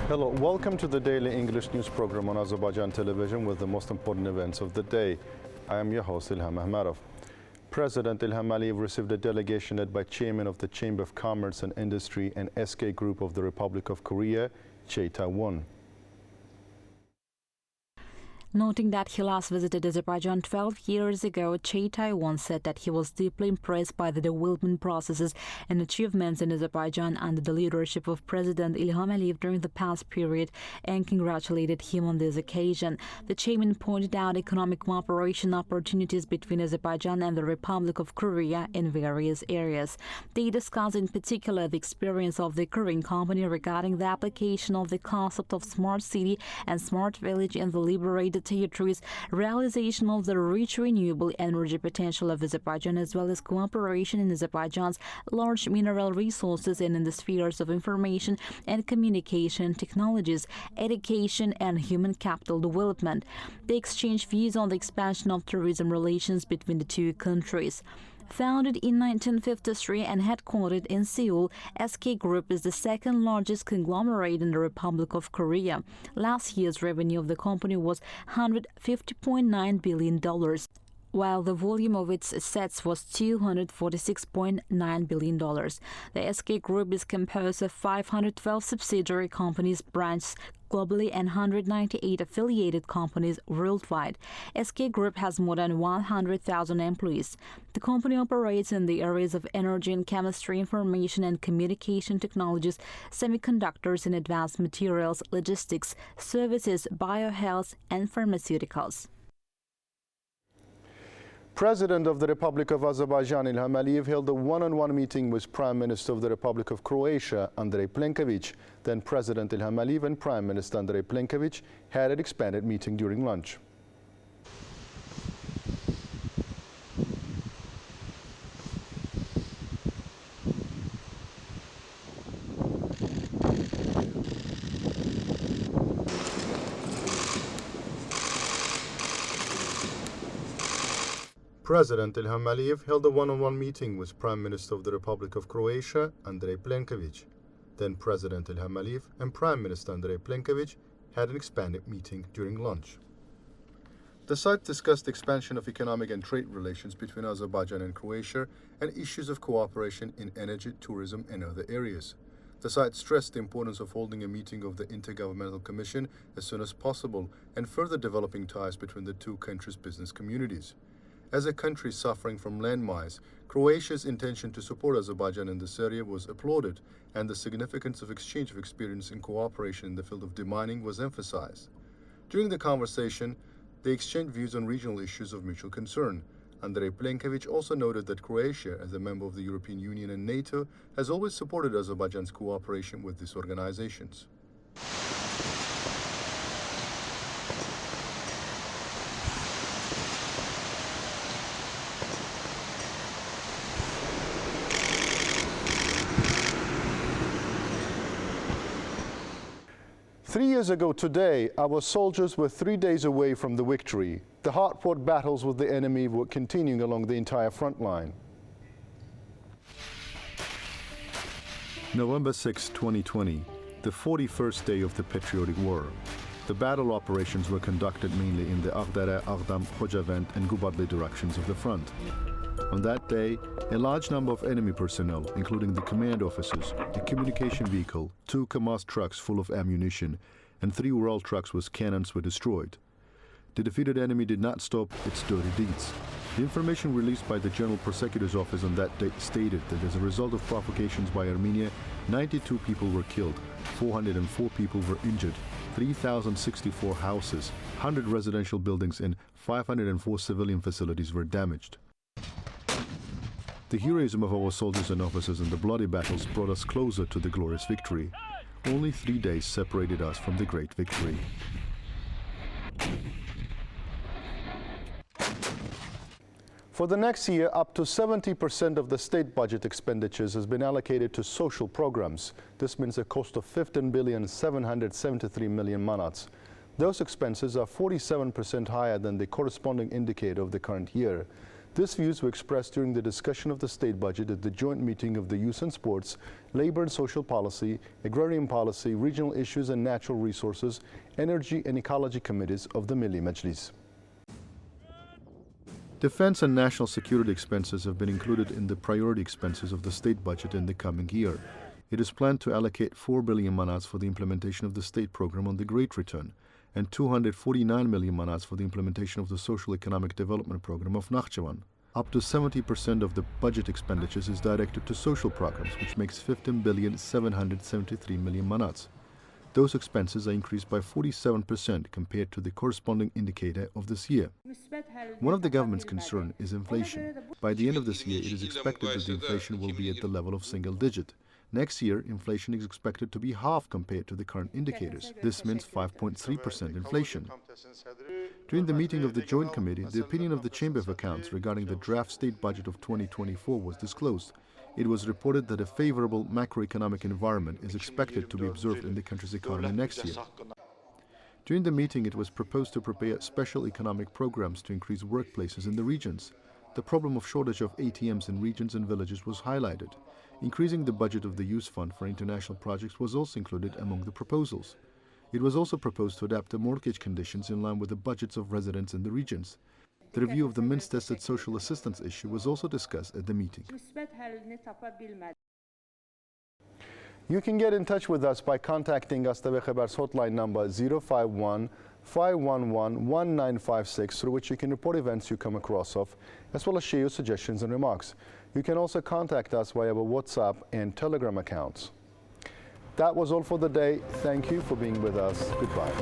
Hello, welcome to the daily English news program on Azərbaycan Television with the most important events of the day. I am your host, İlham Məmmədov. President İlham Əliyev received a delegation led by Chairman of the Chamber of Commerce and Industry and SK Group of the Republic of Korea, Tae-won. Noting that he last visited Azerbaijan 12 years ago, Tae-won said that he was deeply impressed by the development processes and achievements in Azerbaijan under the leadership of President İlham Əliyev during the past period and congratulated him on this occasion. The chairman pointed out economic cooperation opportunities between Azerbaijan and the Republic of Korea in various areas. They discussed in particular the experience of the Korean company regarding the application of the concept of smart city and smart village in the liberated territories, realization of the rich renewable energy potential of Azerbaijan, as well as cooperation in Azerbaijan's large mineral resources and in the spheres of information and communication technologies, education, and human capital development. They exchanged views on the expansion of tourism relations between the two countries. Founded in 1953 and headquartered in Seoul, SK Group is the second largest conglomerate in the Republic of Korea. Last year's revenue of the company was $150.9 billion, while the volume of its assets was $246.9 billion. The SK Group is composed of 512 subsidiary companies, branches globally, and 198 affiliated companies worldwide. SK Group has more than 100,000 employees. The company operates in the areas of energy and chemistry, information and communication technologies, semiconductors and advanced materials, logistics, services, biohealth, and pharmaceuticals. President of the Republic of Azerbaijan İlham Əliyev held a one-on-one meeting with Prime Minister of the Republic of Croatia, Andrej Plenković. Then President İlham Əliyev and Prime Minister Andrej Plenković had an expanded meeting during lunch. President İlham Əliyev held a one-on-one meeting with Prime Minister of the Republic of Croatia, Andrej Plenković. Then President İlham Əliyev and Prime Minister Andrej Plenković had an expanded meeting during lunch. The site discussed the expansion of economic and trade relations between Azerbaijan and Croatia and issues of cooperation in energy, tourism, and other areas. The site stressed the importance of holding a meeting of the Intergovernmental Commission as soon as possible and further developing ties between the two countries' business communities. As a country suffering from landmines, Croatia's intention to support Azerbaijan in this area was applauded, and the significance of exchange of experience in cooperation in the field of demining was emphasized. During the conversation, they exchanged views on regional issues of mutual concern. Andrej Plenković also noted that Croatia, as a member of the European Union and NATO, has always supported Azerbaijan's cooperation with these organizations. Three years ago today, our soldiers were 3 days away from the victory. The hard-fought battles with the enemy were continuing along the entire front line. November 6, 2020, the 41st day of the Patriotic War. The battle operations were conducted mainly in the Ağdərə, Ağdam, Xocavənd and Qubadlı directions of the front. On that day, a large number of enemy personnel, including the command officers, a communication vehicle, 2 Kamaz trucks full of ammunition, and 3 Ural trucks with cannons were destroyed. The defeated enemy did not stop its dirty deeds. The information released by the General Prosecutor's Office on that date stated that as a result of provocations by Armenia, 92 people were killed, 404 people were injured, 3,064 houses, 100 residential buildings and 504 civilian facilities were damaged. The heroism of our soldiers and officers in the bloody battles brought us closer to the glorious victory. Only 3 days separated us from the great victory. For the next year, up to 70% of the state budget expenditures has been allocated to social programs. This means a cost of 15,773 million manats. Those expenses are 47% higher than the corresponding indicator of the current year. These views were expressed during the discussion of the state budget at the joint meeting of the Youth and Sports, Labor and Social Policy, Agrarian Policy, Regional Issues and Natural Resources, Energy and Ecology Committees of the Milli Meclis. Defense and national security expenses have been included in the priority expenses of the state budget in the coming year. It is planned to allocate 4 billion manats for the implementation of the state program on the Great Return and 249 million manats for the implementation of the Social Economic Development Program of Nakhchivan. Up to 70% of the budget expenditures is directed to social programs, which makes 15 billion 773 million manats. Those expenses are increased by 47% compared to the corresponding indicator of this year. One of the government's concerns is inflation. By the end of this year, it is expected that the inflation will be at the level of single digit. Next year, inflation is expected to be half compared to the current indicators. This means 5.3% inflation. During the meeting of the Joint Committee, the opinion of the Chamber of Accounts regarding the draft state budget of 2024 was disclosed. It was reported that a favorable macroeconomic environment is expected to be observed in the country's economy next year. During the meeting, it was proposed to prepare special economic programs to increase workplaces in the regions. The problem of shortage of ATMs in regions and villages was highlighted. Increasing the budget of the Youth Fund for international projects was also included among the proposals. It was also proposed to adapt the mortgage conditions in line with the budgets of residents in the regions. The review of the means-tested social assistance issue was also discussed at the meeting. You can get in touch with us by contacting AzTV Xeber's hotline number 051-511-1956, through which you can report events you come across of, as well as share your suggestions and remarks. You can also contact us via our WhatsApp and Telegram accounts. That was all for the day. Thank you for being with us. Goodbye.